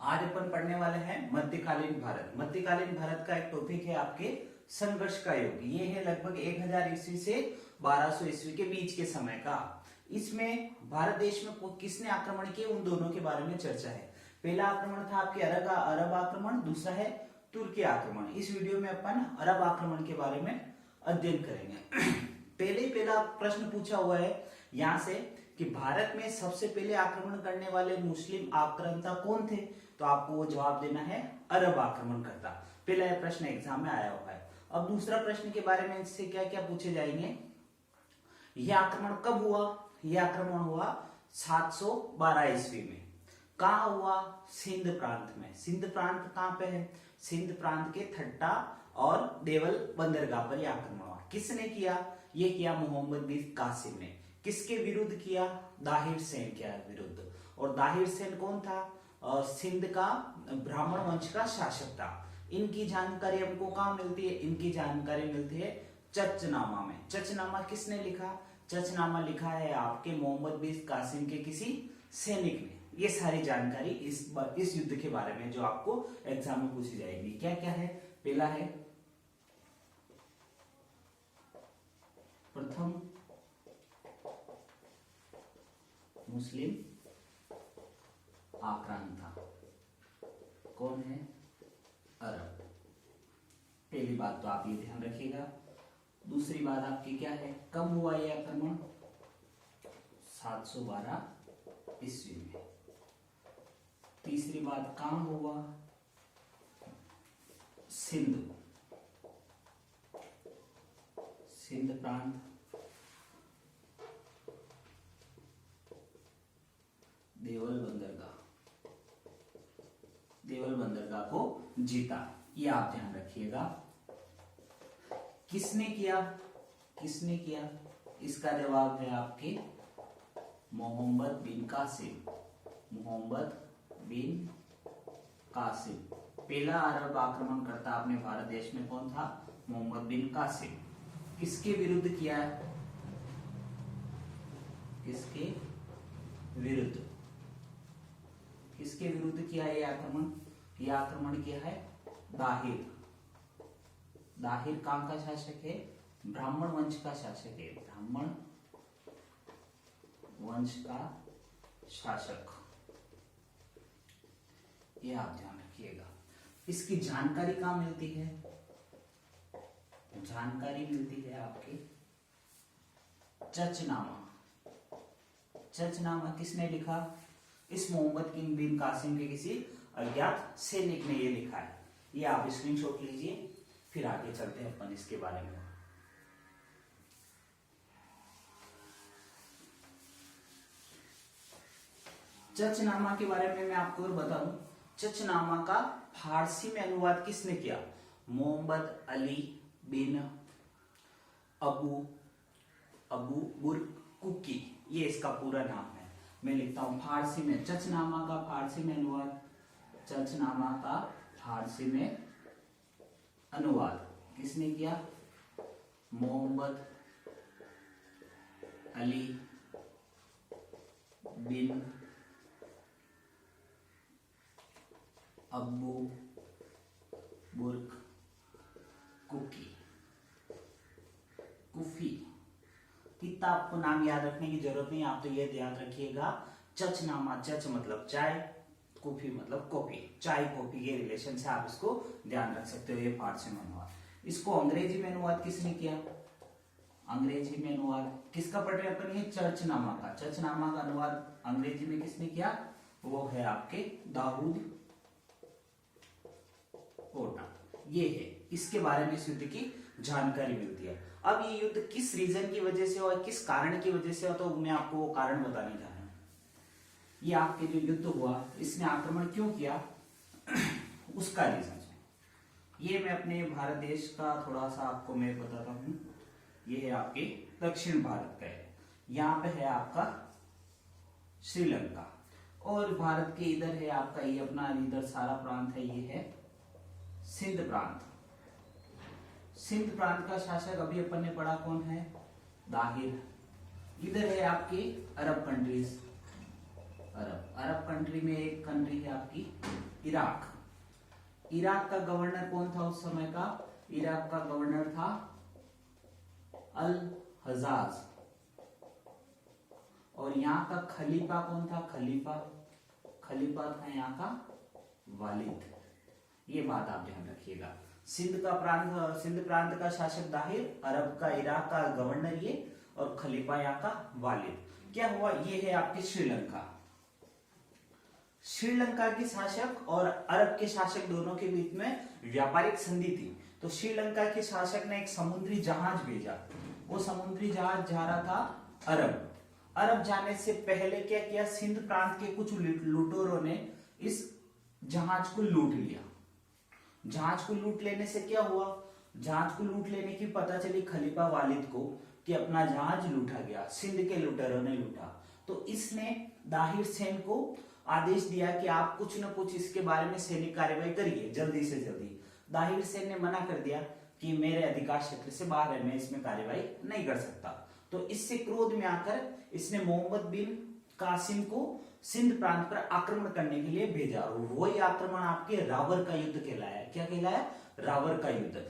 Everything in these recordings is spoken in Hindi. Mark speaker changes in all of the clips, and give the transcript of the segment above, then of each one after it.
Speaker 1: आज अपन पढ़ने वाले हैं मध्यकालीन भारत। मध्यकालीन भारत का एक टॉपिक है आपके संघर्ष का युग। ये है लगभग 1000 ईस्वी से 1200 ईस्वी के बीच के समय का। इसमें भारत देश में किसने आक्रमण किए उन दोनों के बारे में चर्चा है। पहला आक्रमण था आपके अरब आक्रमण, दूसरा है तुर्की आक्रमण। इस वीडियो में अपन अरब आक्रमण के बारे में अध्ययन करेंगे। पहला प्रश्न पूछा हुआ है यहाँ से कि भारत में सबसे पहले आक्रमण करने वाले मुस्लिम आक्रांता कौन थे, तो आपको वो जवाब देना है अरब आक्रमणकर्ता। पहला यह प्रश्न एग्जाम में आया हुआ है। अब दूसरा प्रश्न के बारे में इससे क्या क्या पूछे जाएंगे। यह आक्रमण कब हुआ? यह आक्रमण हुआ 712 ईस्वी में। कहा हुआ? सिंध प्रांत में। सिंध प्रांत कहां पे है? सिंध प्रांत के ठट्टा और देवल बंदरगाह पर यह आक्रमण हुआ। किसने किया? यह किया मोहम्मद बिन कासिम ने। किसके विरुद्ध किया? दाहिर सेन के विरुद्ध। और दाहिर सेन कौन था? सिंध का ब्राह्मण वंश का शासक था। इनकी जानकारी हमको कहाँ मिलती है? इनकी जानकारी मिलती है चचनामा में। चचनामा किसने लिखा? चचनामा लिखा है आपके मोहम्मद बिन कासिम के किसी सैनिक ने। ये सारी जानकारी इस युद्ध के बारे में जो आपको एग्जाम में पूछी जाएगी। क्या क्या है? पहला है प्रथम मुस्लिम आक्रांता कौन है? अरब। पहली बात तो आप ये ध्यान रखिएगा। दूसरी बात आपकी क्या है? कब हुआ यह आक्रमण? 712 ईस्वी में। तीसरी बात कहां हुआ? सिंध प्रांत देवल बंदरगाह को जीता। ये आप ध्यान रखिएगा। किसने किया? इसका जवाब है आपके मोहम्मद बिन कासिम। पहला अरब आक्रमणकर्ता अपने भारत देश में कौन था? मोहम्मद बिन कासिम। किसके विरुद्ध किया है? किसके विरुद्ध किया है यह आक्रमण? यह आक्रमण किया है दाहिर कहां का शासक है? ब्राह्मण वंश का शासक है। ब्राह्मण वंश का शासक। यह आप ध्यान रखिएगा। इसकी जानकारी कहां मिलती है? जानकारी मिलती है आपके चचनामा किसने लिखा? इस मोहम्मद बिन कासिम के किसी अज्ञात सैनिक ने ये लिखा है। ये आप स्क्रीनशॉट लीजिए, फिर आगे चलते हैं अपन इसके बारे में। चचनामा के बारे में मैं आपको और बता दूं। चचनामा का फारसी में अनुवाद किसने किया? मोहम्मद अली बिन अबू बुरकुकी, ये इसका पूरा नाम है। मैं लिखता हूं फारसी में चचनामा का फारसी में अनुवाद किसने किया? मोहम्मद अली बिन अबू कुफी। इतना आपको नाम याद रखने की जरूरत नहीं, आप तो ये याद रखिएगा चचनामा। चच मतलब चाय, कॉफी मतलब कॉफी। चाय कॉफी के रिलेशन से आप इसको ध्यान रख सकते हो। ये फारसी में अनुवाद। इसको अंग्रेजी में अनुवाद किसने किया? अंग्रेजी में अनुवाद किसका पढ़ रहे अपन? ये चचनामा का अनुवाद अंग्रेजी में किसने किया? वो है आपके दाऊद कोटा। ये है, इसके बारे में इस युद्ध की जानकारी मिलती है। अब ये युद्ध किस रीजन की वजह से और किस कारण की वजह से हो, तो मैं आपको वो कारण बताने जा रहा हूं। ये आपके जो युद्ध हुआ, इसने आक्रमण क्यों किया उसका रीजन है। ये मैं अपने भारत देश का थोड़ा सा आपको मैं बताता हूं। ये है आपके दक्षिण भारत का है। यहाँ पे है आपका श्रीलंका, और भारत के इधर है आपका ये अपना इधर सारा प्रांत है। ये है सिंध प्रांत। सिंध प्रांत का शासक अभी अपन ने पढ़ा कौन है? दाहिर। इधर है आपकी अरब कंट्रीज। अरब कंट्री में एक कंट्री है आपकी इराक। इराक का गवर्नर कौन था उस समय का? इराक का गवर्नर था अल हजाज। और यहाँ का खलीफा कौन था? खलीफा था यहाँ का वालिद। ये बात आप ध्यान रखिएगा। सिंध प्रांत का शासक दाहिर, अरब का इराक का गवर्नर ये, और खलीफा यहाँ का वालिद। क्या हुआ? ये है आपकी श्रीलंका। श्रीलंका के शासक और अरब के शासक दोनों के बीच में व्यापारिक संधि थी। तो श्रीलंका के शासक ने एक समुद्री जहाज भेजा। वो समुद्री जहाज जा रहा था अरब जाने से पहले क्या किया? सिंध प्रांत के कुछ लुटेरों ने इस जहाज को लूट लिया। जहाज को लूट लेने से क्या हुआ? जहाज को लूट लेने की पता चली खलीफा वालिद को कि अपना जहाज लूटा गया, सिंध के लुटेरों ने लूटा। तो इसने दाहिर सेन को आदेश दिया कि आप कुछ न कुछ इसके बारे में सैनिक कार्रवाई करिए जल्दी से जल्दी। दाहिर सेन ने मना कर दिया कि मेरे अधिकार क्षेत्र से बाहर है, मैं इसमें कार्रवाई नहीं कर सकता। तो इससे क्रोध में आकर इसने मोहम्मद बिन कासिम को सिंध प्रांत पर आक्रमण करने के लिए भेजा। और वही आक्रमण आपके रावर का युद्ध कहलाया। क्या कहलाया? रावर का युद्ध।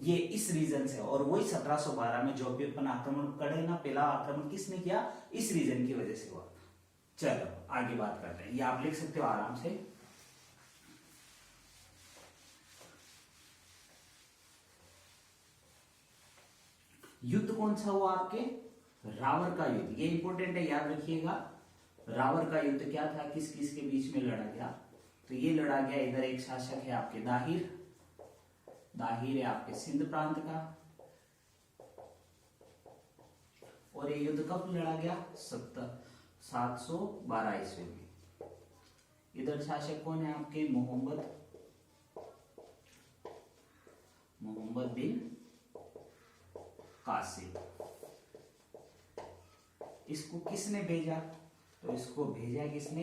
Speaker 1: ये इस रीजन से, और वही 1712 में जो भी अपन आक्रमण करे ना, पहला आक्रमण किसने किया? इस रीजन की वजह से हुआ। चलो आगे बात करते हैं। ये आप लिख सकते हो आराम से। युद्ध कौन सा हुआ आपके? रावर का युद्ध। ये इंपॉर्टेंट है, याद रखिएगा। रावर का युद्ध क्या था? किस किस के बीच में लड़ा गया? तो ये लड़ा गया, इधर एक शासक है आपके दाहिर है आपके सिंध प्रांत का। और ये युद्ध कब लड़ा गया? 712 ईस्वी में। इधर शासक कौन है आपके? मोहम्मद बिन कासिम। इसको किसने भेजा? तो इसको भेजा किसने?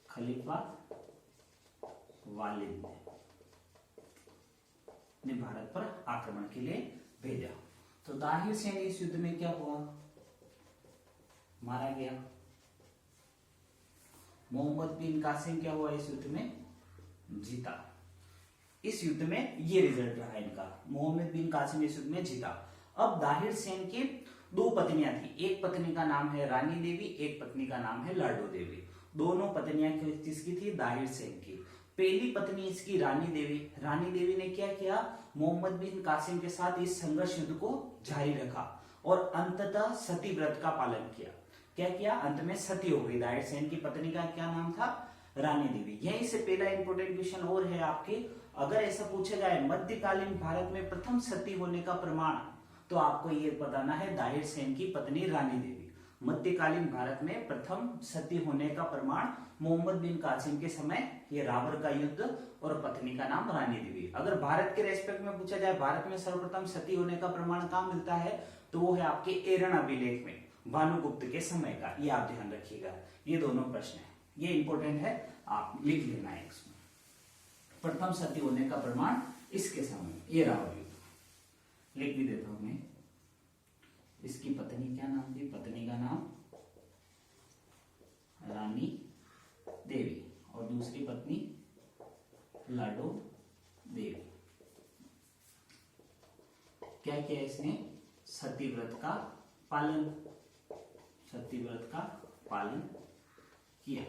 Speaker 1: खलीफा वालिद ने भारत पर आक्रमण के लिए भेजा। तो दाहिर सेन इस युद्ध में क्या हुआ? मारा गया। मोहम्मद बिन कासिम क्या हुआ? इस युद्ध में जीता। इस युद्ध में ये रिजल्ट रहा इनका, मोहम्मद बिन कासिम इस युद्ध में जीता। अब दाहिर सेन की 2 पत्नियां थी। एक पत्नी का नाम है रानी देवी, एक पत्नी का नाम है लाडो देवी। दोनों पत्नियां किसकी थी? दाहिर सेन की। पहली पत्नी इसकी रानी देवी ने क्या किया? मोहम्मद बिन कासिम के साथ इस संघर्ष युद्ध को जारी रखा और अंततः सती व्रत का पालन किया। क्या किया? अंत में सती हो गई। दाहिर सेन की पत्नी का क्या नाम था? रानी देवी। यहीं से पहला इंपोर्टेंट क्वेश्चन और है आपके, अगर ऐसा पूछा जाए मध्यकालीन भारत में प्रथम सती होने का प्रमाण, तो आपको ये बताना है दाहिर सेन की पत्नी रानी देवी। मध्यकालीन भारत में प्रथम सती होने का प्रमाण मोहम्मद बिन कासिम के समय, ये रावर का युद्ध, और पत्नी का नाम रानी देवी। अगर भारत के रेस्पेक्ट में पूछा जाए भारत में सर्वप्रथम सती होने का प्रमाण कहाँ मिलता है, तो वो है आपके एरन अभिलेख में, भानुगुप्त के समय का। ये आप ध्यान रखिएगा। ये दोनों प्रश्न है, ये इंपॉर्टेंट है, आप लिख लेना है इसमें। प्रथम सती होने का प्रमाण इसके समय, ये रावर युद्ध। लिख भी देता हूं मैं। इसकी पत्नी क्या नाम थी? पत्नी का नाम रानी देवी और दूसरी पत्नी लाडो देवी। क्या किया इसने? सती व्रत का पालन किया।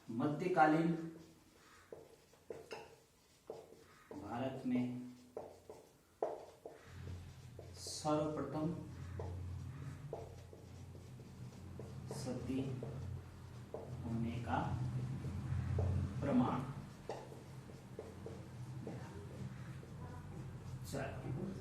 Speaker 1: मध्यकालीन भारत में सर्वप्रथम सती होने का प्रमाण।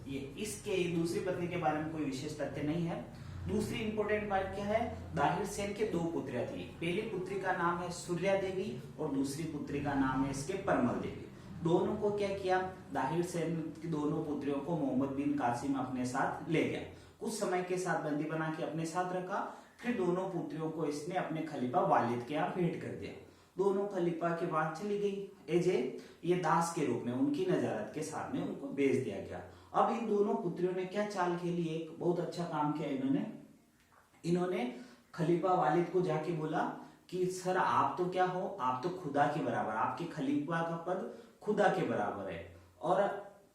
Speaker 1: ये इसके दूसरी पत्नी के बारे में कोई विशेष तथ्य नहीं है। दूसरी इंपॉर्टेंट बात क्या है? दाहिर सेन के 2 पुत्रियां थी। पहली पुत्री का नाम है सूर्या देवी और दूसरी पुत्री का नाम है इसके परमल देवी। दोनों को क्या किया? दाहिर सेन की दोनों पुत्रियों को मोहम्मद बिन कासिम अपने साथ ले गया, कुछ समय के साथ बंदी बना के अपने साथ रखा। फिर दोनों पुत्रियों को इसने अपने खलीफा वालिद के यहाँ भेंट कर दिया। दोनों खलीफा के बाद चली गई एजे ये दास के रूप में, उनकी नजारत के सामने उनको भेज दिया गया। अब इन दोनों पुत्रियों ने क्या चाल खेली? एक बहुत अच्छा काम किया इन्होंने खलीफा वालिद को जाके बोला कि सर आप तो क्या हो, आप तो खुदा के बराबर, आपके खलीफा का पद खुदा के बराबर है और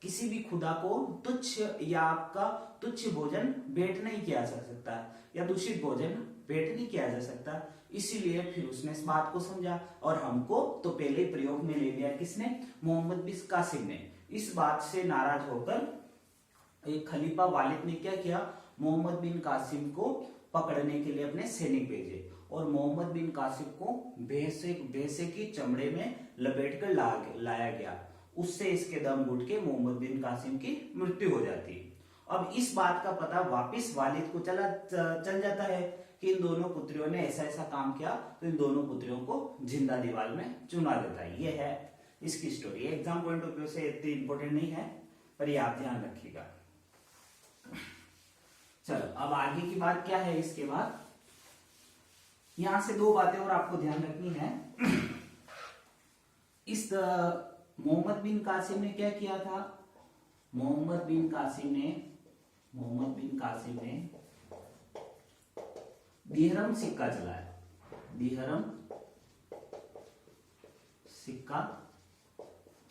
Speaker 1: किसी भी खुदा को तुच्छ या आपका तुच्छ भोजन भेंट नहीं किया जा सकता या दूषित भोजन भेंट नहीं किया जा सकता। इसीलिए फिर उसने इस बात को समझा और हमको तो पहले ही प्रयोग में ले लिया किसने, मोहम्मद बिन कासिम ने। इस बात से नाराज होकर एक खलीफा वालिद ने क्या किया, मोहम्मद बिन कासिम को पकड़ने के लिए अपने सैनिक भेजे और मोहम्मद बिन कासिम को भैंसे की चमड़े में लपेटकर लाया गया। उससे इसके दम घुट के मोहम्मद बिन कासिम की मृत्यु हो जाती। अब इस बात का पता वापिस वालिद को चल जाता है कि इन दोनों पुत्रियों ने ऐसा ऐसा काम किया, तो इन दोनों पुत्रियों को जिंदा दीवार में चुना देता है। ये है इसकी story. Exam point of view से इतनी इंपॉर्टेंट नहीं है, पर ये आप ध्यान रखिएगा। चलो अब आगे की बात क्या है, इसके बाद यहां से दो बातें और आपको ध्यान रखनी है। इस मोहम्मद बिन कासिम ने क्या किया था, मोहम्मद बिन कासिम ने दिहरम सिक्का चलाया, दिहरम सिक्का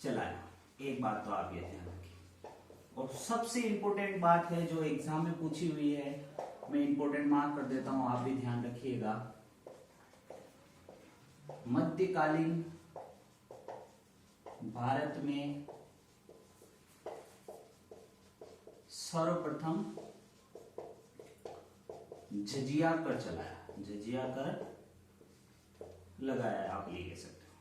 Speaker 1: चलाया। एक बात तो आप ये ध्यान रखिए। और सबसे इंपॉर्टेंट बात है जो एग्जाम में पूछी हुई है, मैं इंपॉर्टेंट मार्क कर देता हूं, आप भी ध्यान रखिएगा। मध्यकालीन भारत में सर्वप्रथम जजिया कर चलाया, जजिया कर लगाया, आप ये कह सकते हो।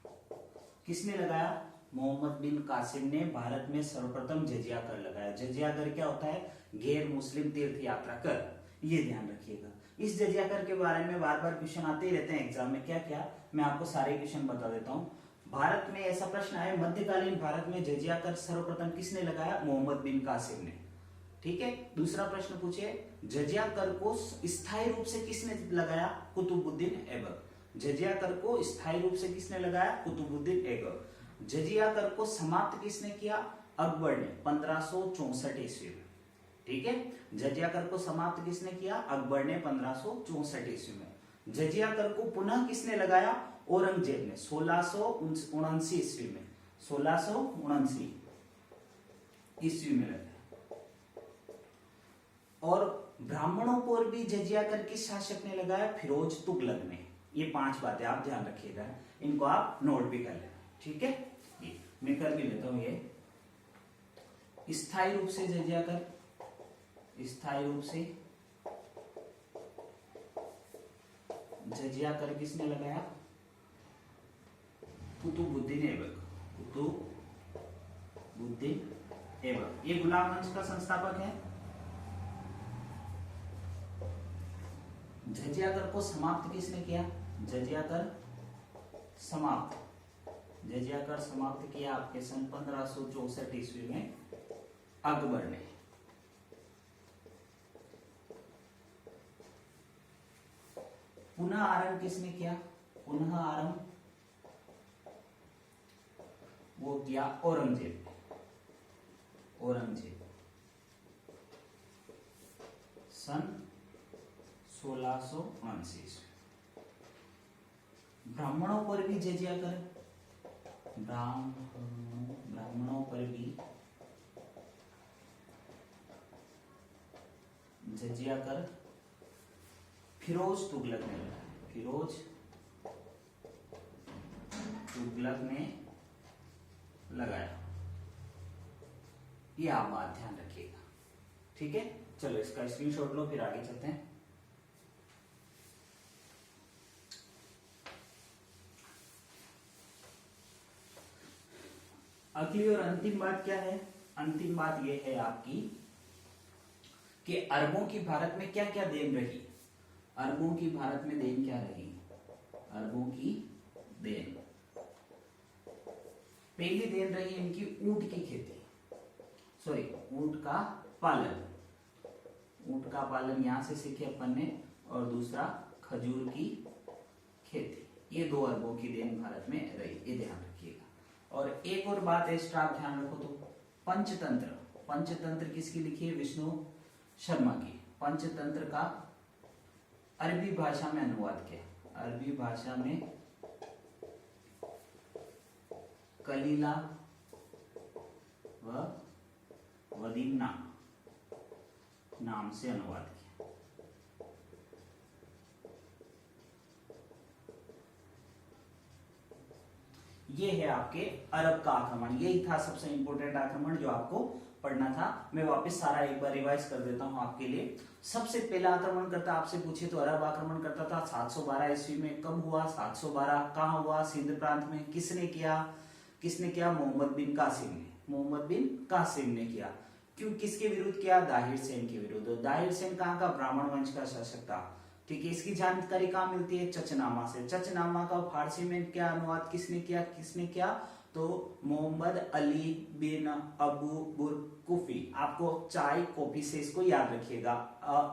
Speaker 1: किसने लगाया, मोहम्मद बिन कासिम ने भारत में सर्वप्रथम जजिया कर लगाया। जजिया कर क्या होता है, गैर मुस्लिम तीर्थ यात्रा कर, ये ध्यान रखिएगा। इस जजिया कर के बारे में बार बार क्वेश्चन आते ही रहते हैं एग्जाम में। क्या क्या, मैं आपको सारे क्वेश्चन बता देता हूं। भारत में ऐसा प्रश्न आया, मध्यकालीन भारत में जजिया कर सर्वप्रथम किसने लगाया, मोहम्मद बिन कासिम ने। ठीक है। दूसरा प्रश्न पूछे, जजिया कर को स्थायी रूप से किसने लगाया, कुतुबुद्दीन ऐबक। जजिया कर को स्थायी रूप से किसने लगाया, कुतुबुद्दीन ऐबक। जजिया कर को समाप्त किसने किया, अकबर ने 1564 ईस्वी में। ठीक है। जजिया कर को समाप्त किसने किया, अकबर ने 1564 ईस्वी में। जजिया कर को पुनः किसने लगाया, औरंगजेब ने 1679 ईस्वी में, 1679 ईस्वी में लगाया। और ब्राह्मणों पर भी जजिया कर किस शासक ने लगाया, फिरोज तुगलक ने। ये 5 बातें आप ध्यान रखिएगा, इनको आप नोट भी कर लेना। ठीक है, ये मैं कर भी लेता हूं। ये स्थायी रूप से जजिया कर, स्थायी रूप से जजिया कर किसने लगाया, कुतुबुद्दीन ऐबक, कुतुबुद्दीन ऐबक। ये गुलाम वंश का संस्थापक है। जजिया कर को समाप्त किसने किया, जजिया कर समाप्त, जजिया कर समाप्त किया आपके सन 1564 ईस्वी में अकबर ने। पुनः आरंभ किसने किया, पुनः आरंभ वो किया औरंगजेब, औरंगजेब सन 1679। ब्राह्मणों पर भी जजिया कर, ब्राह्मणों पर भी जजिया कर फिरोज तुगलक ने लगाया, फिरोज तुगलक ने लगाया। ये आप बात ध्यान रखिएगा। ठीक है, चलो इसका स्क्रीनशॉट लो, फिर आगे चलते हैं। अगली और अंतिम बात क्या है, अंतिम बात यह है आपकी कि अरबों की भारत में क्या क्या देन रही। अरबों की भारत में देन क्या रही, अरबों की देन, पहली देन रही इनकी ऊंट की खेती, सॉरी ऊंट का पालन, ऊंट का पालन यहां से सीखे अपन ने। और दूसरा खजूर की खेती। ये 2 अरबों की देन भारत में रही, ये ध्यान रखिएगा। और एक और बात एक्स्ट्रा आप ध्यान रखो तो पंचतंत्र, पंचतंत्र किसकी लिखी है, विष्णु शर्मा की। पंचतंत्र का अरबी भाषा में अनुवाद किया, अरबी भाषा में कलीला व वदीना नाम से अनुवाद किया। ये है आपके अरब का आक्रमण, यही था सबसे इंपॉर्टेंट आक्रमण जो आपको पढ़ना था। मैं वापस सारा एक बार रिवाइज कर देता हूं आपके लिए। सबसे पहला आक्रमणकर्ता आपसे पूछे तो अरब आक्रमणकर्ता था 712 ईस्वी में। कब हुआ? 712 कहां हुआ? सिंध प्रांत में। किसने किया? मोहम्मद बिन कासिम ने, मोहम्मद बिन कासिम ने किया। क्यों? किसके विरुद्ध किया? दाहिर सेन के विरुद्ध। दाहिर सेन कहां का? ब्राह्मण वंश का शासक था। ठीक है, इसकी जानकारी कहां मिलती है? चचनामा से। चचनामा का फारसी में क्या अनुवाद किसने किया? तो मोहम्मद अली बिन अबू बुरकुफी। आपको चाय कॉफी से इसको याद रखिएगा।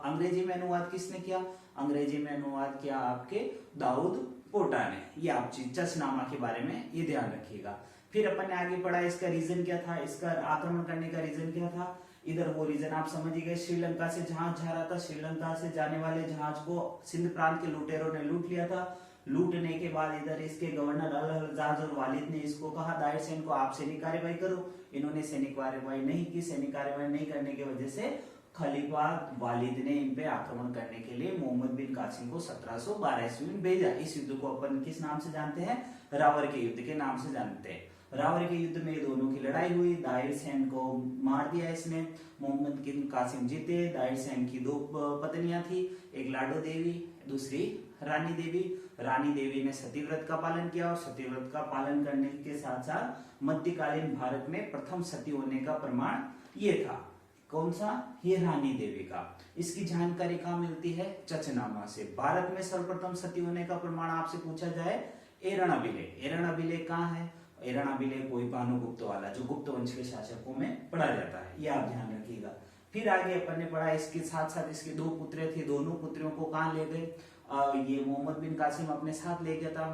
Speaker 1: अंग्रेजी में अनुवाद किसने किया? अंग्रेजी में अनुवाद किया आपके दाऊद पोटा ने। ये आप चीज चचनामा के बारे में ये ध्यान रखिएगा। फिर अपन ने आगे पढ़ा, इसका रीजन क्या था, इसका आक्रमण करने का रीजन क्या था। इधर वो रीजन आप समझ गए, श्रीलंका से जहाज जा रहा था, श्रीलंका से जाने वाले जहाज को सिंध प्रांत के लुटेरों ने लूट लिया था। लूटने के बाद इधर इसके गवर्नर अल हज्जाज और वालिद ने इसको कहा दाहिर सेन को आप सैनिक कार्रवाई करो। इन्होंने सैनिक कार्रवाई नहीं की। सैनिक कार्रवाई नहीं करने की वजह से खलीफा वालिद ने इन पे आक्रमण करने के लिए मोहम्मद बिन कासिम को 1712 ईस्वी में भेजा। इस युद्ध को अपन किस नाम से जानते हैं? रावर के युद्ध के नाम से जानते हैं। रावर के युद्ध में दोनों की लड़ाई हुई। दाहिर सेन को मार दिया इसने, मोहम्मद बिन कासिम जीते। दाहिर सेन की 2 पत्नियां थी, एक लाडो देवी, दूसरी रानी देवी। रानी देवी ने सतीव्रत का पालन किया और सतीव्रत का पालन करने के साथ साथ मध्यकालीन भारत में प्रथम सती होने का प्रमाण ये था। कौन सा? ये रानी देवी का। इसकी जानकारी कहाँ मिलती है? चचनामा से। भारत में सर्वप्रथम सती होने का प्रमाण आपसे पूछा जाए, एरणाबिले। एरणाबिले कहाँ है? एरणाबिले कोई भानुगुप्त वाला, जो गुप्त वंश के शासकों में पढ़ा जाता है, ये आप ध्यान रखिएगा। फिर आगे अपन ने पढ़ा, इसके साथ साथ इसके 2 पुत्र थे, दोनों पुत्रों को कहाँ ले गए? ये मोहम्मद बिन कासिम अपने साथ ले गया था।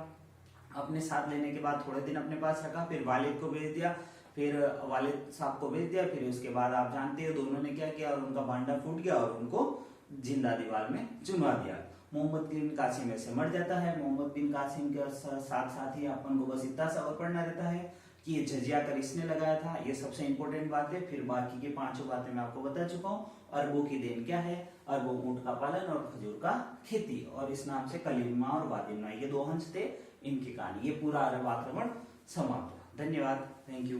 Speaker 1: अपने साथ लेने के बाद थोड़े दिन अपने पास रखा, फिर वालिद को भेज दिया, फिर वालिद साहब को भेज दिया। फिर उसके बाद आप जानते हो दोनों ने क्या किया, और उनका भांडा फूट गया और उनको जिंदा दीवार में चुनवा दिया। मोहम्मद बिन कासिम ऐसे मर जाता है। मोहम्मद बिन कासिम के साथ साथ ही अपन को बस इतना सा और पढ़ना रहता है कि ये जजिया कर इसने लगाया था, ये सबसे इंपॉर्टेंट बात है। फिर बाकी के 5 बातें मैं आपको बता चुका हूँ। अरबों की देन क्या है? अरबों ऊंट का पालन और खजूर का खेती, और इस नाम से कलीमा और वादिमा, ये 2 अंश थे इनकी कहानी। ये पूरा अरब आक्रमण समाप्त। धन्यवाद, थैंक यू।